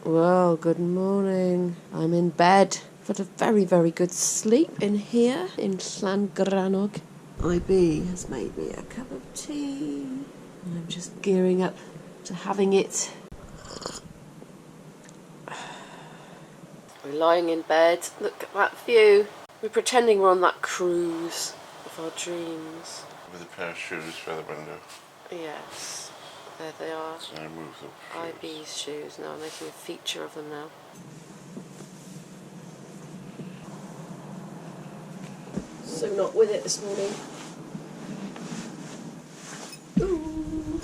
Well, good morning. I'm in bed. I've had a very, very good sleep in here in Llangrannog. IB has made me a cup of tea. And I'm just gearing up to having it. We're lying in bed. Look at that view. We're pretending we're on that cruise of our dreams. With a pair of shoes for the window. Yes. There they are. So I move the IB's shoes. Now I'm making a feature of them now. So not with it this morning. Ooh.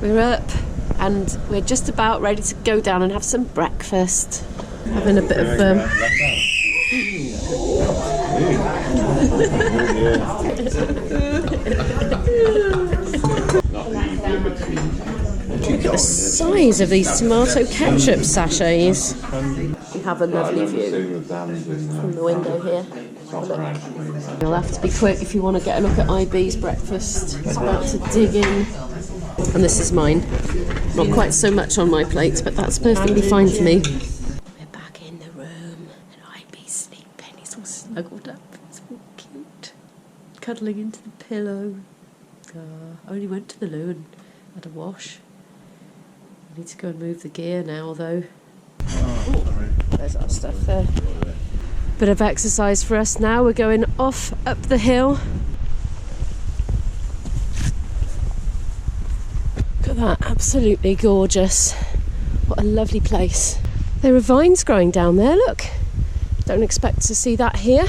We're up and we're just about ready to go down and have some breakfast. Having a bit of Look at the size of these tomato ketchup sachets. We have a lovely view from the window here. Look. You'll have to be quick if you want to get a look at IB's breakfast. It's about to dig in. And this is mine. Not quite so much on my plate, but that's perfectly fine for me. We're back in the room and IB's sleeping. He's all snuggled up. It's all cute. Cuddling into the pillow. I only went to the loo and had a wash. I need to go and move the gear now, though. There's our stuff there. Bit of exercise for us now. We're going off up the hill. Look at that, absolutely gorgeous. What a lovely place. There are vines growing down there, look. Don't expect to see that here.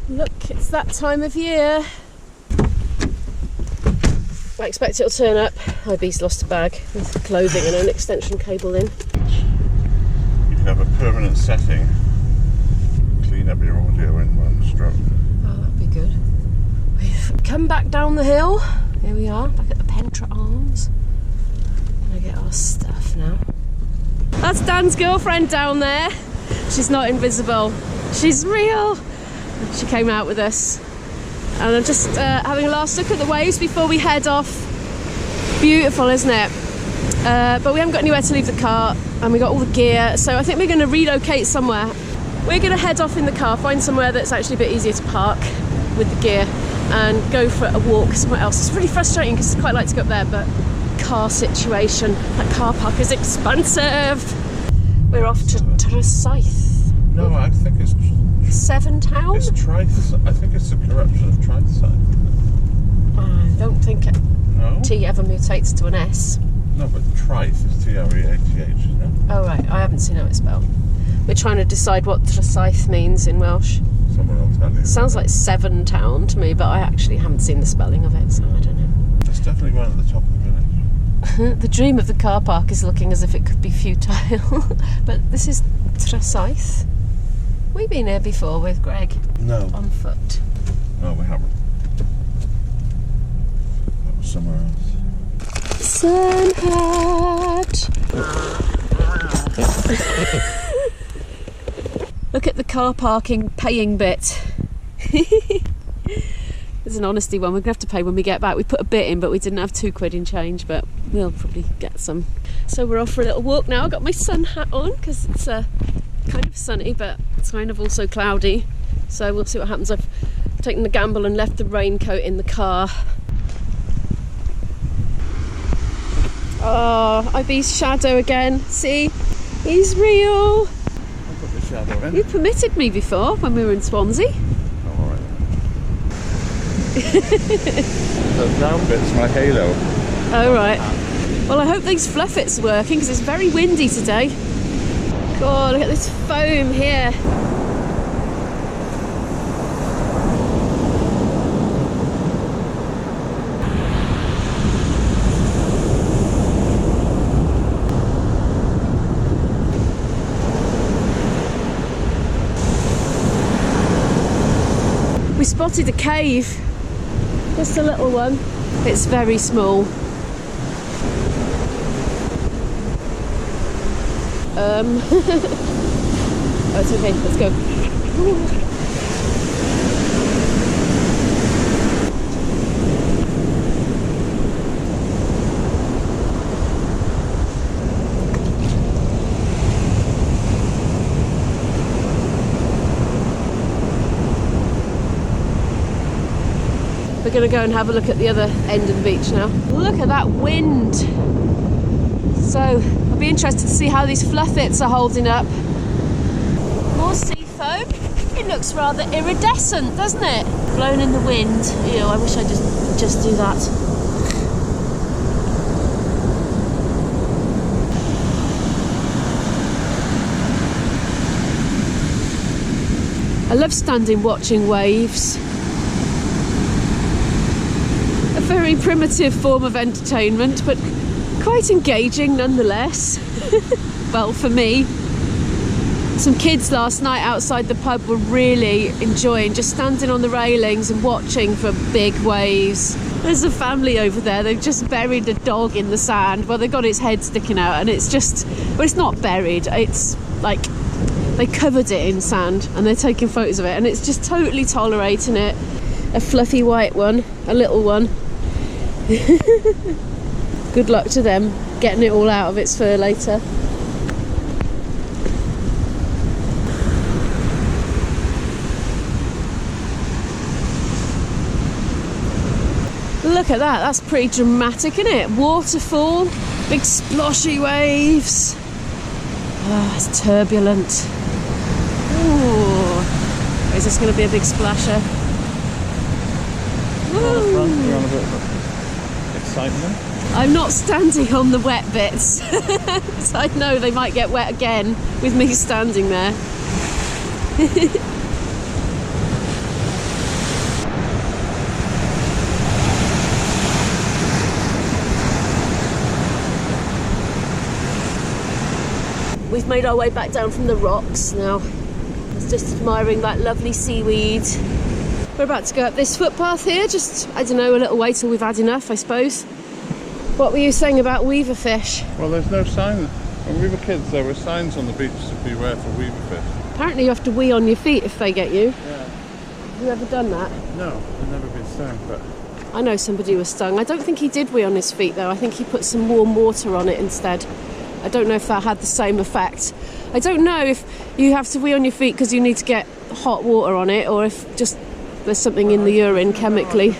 Look, it's that time of year. I expect it'll turn up. IB's lost a bag with clothing and an extension cable in. You can have a permanent setting. Clean up your audio in one stroke. Oh, that'd be good. We've come back down the hill. Here we are, back at the Pentre Arms. Gonna get our stuff now. That's Dan's girlfriend down there. She's not invisible. She's real. She came out with us. And I'm just having a last look at the waves before we head off. Beautiful, isn't it? But we haven't got anywhere to leave the car and we got all the gear, so I think we're going to relocate somewhere. We're going to head off in the car, find somewhere that's actually a bit easier to park with the gear and go for a walk somewhere else. It's really frustrating because I quite like to go up there, but car situation, that car park is expensive. We're off to Tresaith. No, I think it's... Seven Town? It's Tresaith. I think it's a corruption of Tresaith. I don't think it. No? T ever mutates to an S. No, but Tresaith is T-R-E-A-T-H, isn't it? Oh right, I haven't seen how it's spelled. We're trying to decide what Tresaith means in Welsh. Someone will tell you. Sounds like Seven Town to me, but I actually haven't seen the spelling of it, so I don't know. There's definitely one at the top of the village. The dream of the car park is looking as if it could be futile. But this is Tresaith. We've been here before with Greg. No. On foot. No, we haven't. That was somewhere else. Sun hat. Look at the car parking paying bit. There's an honesty one. We're going to have to pay when we get back. We put a bit in, but we didn't have £2 in change, but we'll probably get some. So we're off for a little walk now. I've got my sun hat on because it's kind of sunny, but it's kind of also cloudy. So we'll see what happens. I've taken the gamble and left the raincoat in the car. Oh, IB's shadow again. See? He's real. I put the shadow in. You permitted me before when we were in Swansea. Oh, alright. The brown bit's my halo. Oh, right. Well, I hope these fluffits are working because it's very windy today. God, look at this foam here. We spotted a cave, just a little one. It's very small. Oh, it's okay, let's go. We're going to go and have a look at the other end of the beach now. Look at that wind. So I'll be interested to see how these fluffits are holding up. More sea foam. It looks rather iridescent, doesn't it? Blown in the wind. Ew, I wish I just do that. I love standing watching waves. A very primitive form of entertainment, but quite engaging nonetheless. Well, for me. Some kids last night outside the pub were really enjoying just standing on the railings and watching for big waves. There's a family over there, they've just buried a dog in the sand. Well, they've got its head sticking out, and it's just, well, it's not buried, it's like they covered it in sand and they're taking photos of it, and it's just totally tolerating it. A fluffy white one, a little one. Good luck to them getting it all out of its fur later. Look at that, that's pretty dramatic, isn't it? Waterfall, big sploshy waves. Oh, it's turbulent. Ooh. Is this going to be a big splasher? You're on a bit of excitement. I'm not standing on the wet bits. So I know they might get wet again with me standing there. We've made our way back down from the rocks now. I was just admiring that lovely seaweed. We're about to go up this footpath here, just, I don't know, a little way till we've had enough, I suppose. What were you saying about weaver fish? Well, there's no sign. When we were kids, there were signs on the beach to beware for weaver fish. Apparently you have to wee on your feet if they get you. Yeah. Have you ever done that? No, I've never been stung, but... I know somebody was stung. I don't think he did wee on his feet though. I think he put some warm water on it instead. I don't know if that had the same effect. I don't know if you have to wee on your feet because you need to get hot water on it, or if just there's something in the urine chemically.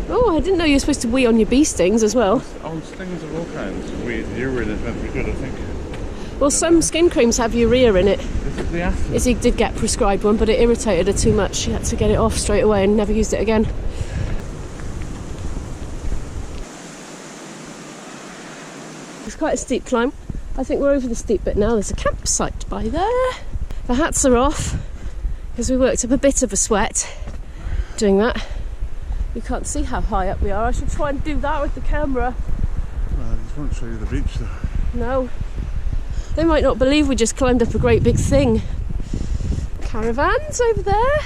Oh, I didn't know you were supposed to wee on your bee stings as well. On stings of all kinds. Urine is meant to be good, I think. Well, some skin creams have urea in it. Is it the acid? Izzy did get prescribed one, but it irritated her too much. She had to get it off straight away and never used it again. It's quite a steep climb. I think we're over the steep bit now. There's a campsite by there. The hats are off because we worked up a bit of a sweat doing that. You can't see how high up we are. I should try and do that with the camera. Well, I just won't show you the beach though. No. They might not believe we just climbed up a great big thing. Caravans over there.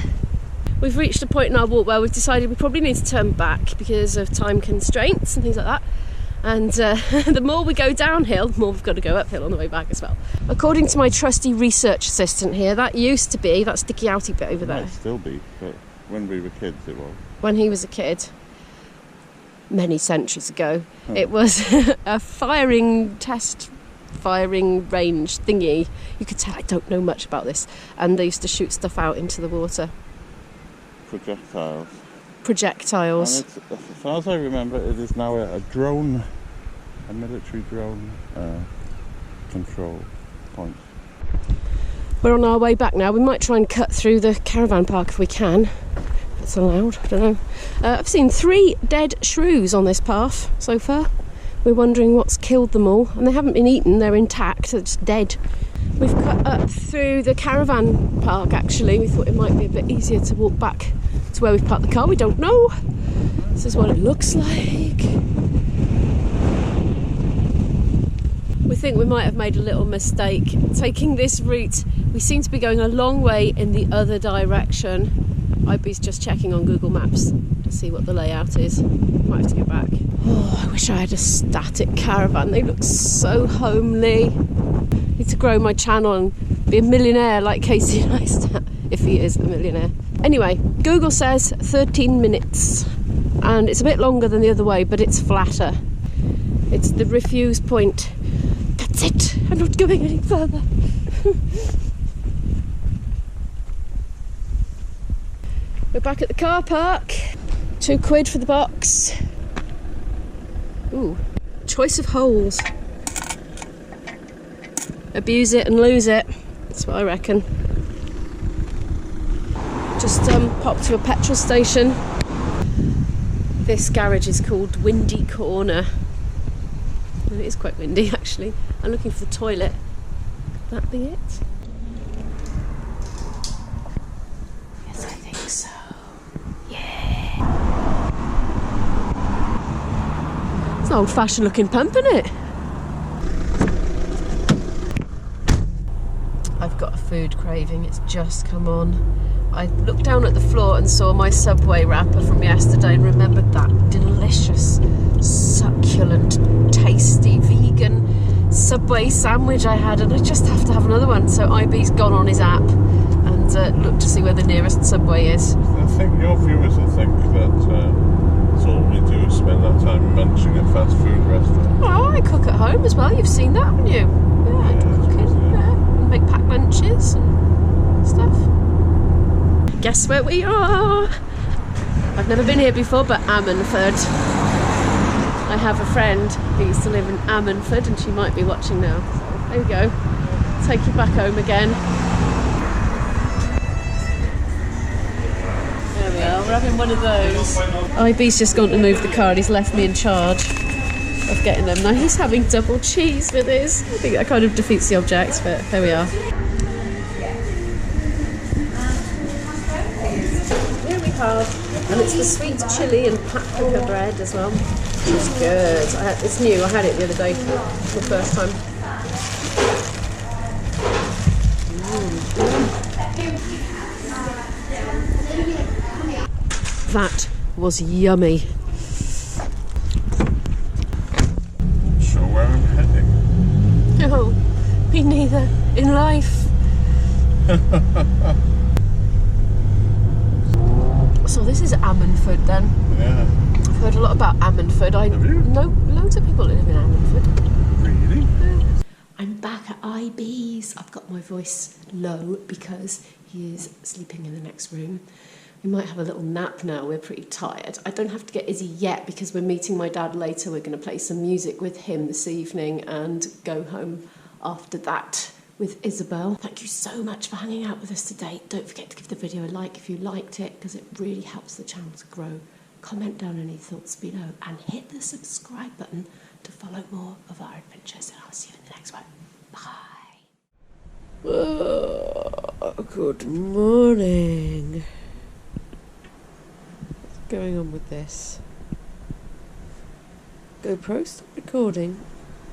We've reached a point in our walk where we've decided we probably need to turn back because of time constraints and things like that. And the more we go downhill, the more we've got to go uphill on the way back as well. According to my trusty research assistant here, that used to be that sticky outy bit over there. It might still be, but when we were kids it was. When he was a kid, many centuries ago, it was a test firing range thingy. You could tell I don't know much about this. And they used to shoot stuff out into the water. Projectiles. And as far as I remember, it is now a drone, a military drone control point. We're on our way back now. We might try and cut through the caravan park if we can. If it's allowed, I don't know. I've seen 3 dead shrews on this path so far. We're wondering what's killed them all. And they haven't been eaten, they're intact, they're just dead. We've cut up through the caravan park actually. We thought it might be a bit easier to walk back to where we've parked the car. We don't know. This is what it looks like. We think we might have made a little mistake taking this route. We seem to be going a long way in the other direction. Ibby's just checking on Google Maps to see what the layout is. Might have to go back. Oh, I wish I had a static caravan. They look so homely. Need to grow my channel and be a millionaire like Casey Neistat, if he is a millionaire. Anyway, Google says 13 minutes, and it's a bit longer than the other way, but it's flatter. It's the refuse point. That's it. I'm not going any further. We're back at the car park. £2 for the box. Ooh, choice of holes. Abuse it and lose it. That's what I reckon. Just popped to a petrol station. This garage is called Windy Corner. And it is quite windy actually. I'm looking for the toilet. Could that be it? Yes, I think so. Yeah. It's an old-fashioned looking pump, isn't it? I've got a food craving, it's just come on. I looked down at the floor and saw my Subway wrapper from yesterday and remembered that delicious, succulent, tasty, vegan Subway sandwich I had, and I just have to have another one. So IB's gone on his app and looked to see where the nearest Subway is. I think your viewers will think that that's all we do is spend our time munching at fast food restaurants. Oh, I cook at home as well, you've seen that, haven't you? Yeah, I do cooking, yeah. Make packed lunches and stuff. Guess where we are? I've never been here before, but Ammanford. I have a friend who used to live in Ammanford and she might be watching now. So there we go. Take you back home again. There we are, we're having one of those. IB's just gone to move the car and he's left me in charge of getting them. Now he's having double cheese with his. I think that kind of defeats the object, but there we are. And it's the sweet chilli and paprika bread as well, which is good. It's new, I had it the other day for the first time. That was yummy. Not sure where I'm heading. No, me neither, in life. So this is Ammanford then. Yeah. I've heard a lot about Ammanford. Have you? know loads of people that live in Ammanford. Really? Yeah. I'm back at IB's. I've got my voice low because he is sleeping in the next room. We might have a little nap now, we're pretty tired. I don't have to get Izzy yet because we're meeting my dad later. We're going to play some music with him this evening and go home after that with Isabel. Thank you so much for hanging out with us today. Don't forget to give the video a like if you liked it because it really helps the channel to grow. Comment down any thoughts below and hit the subscribe button to follow more of our adventures, and I'll see you in the next one. Bye. Oh, good morning. What's going on with this? GoPro, stop recording.